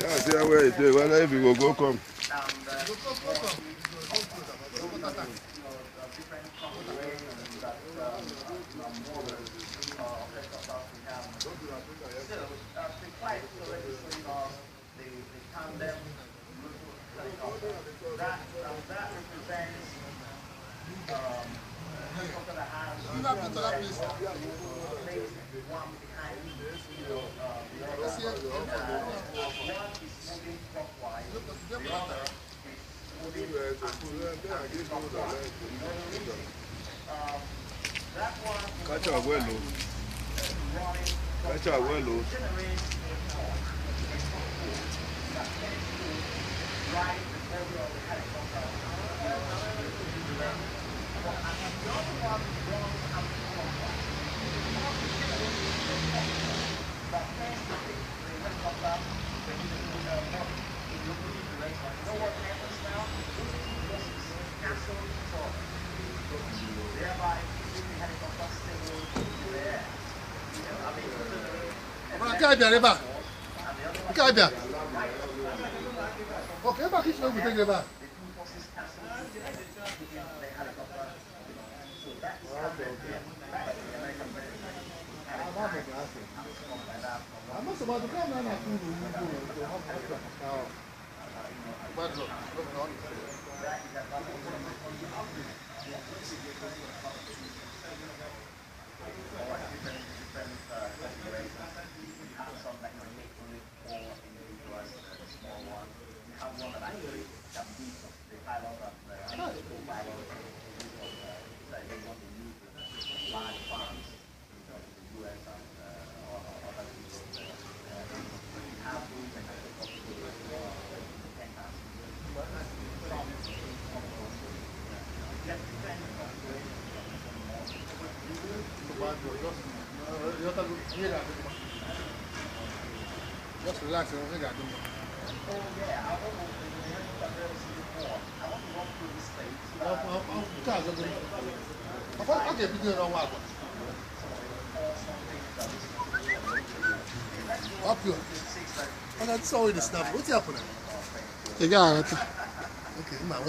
Yeah, see where it is. Whether if you go come. Catch up well, catch up well. Okay, back is no good about. I'm not about to come now. Just relax and think I do. Okay, we do up here. Oh, that's already the stuff. What's happening? You got it. Okay, what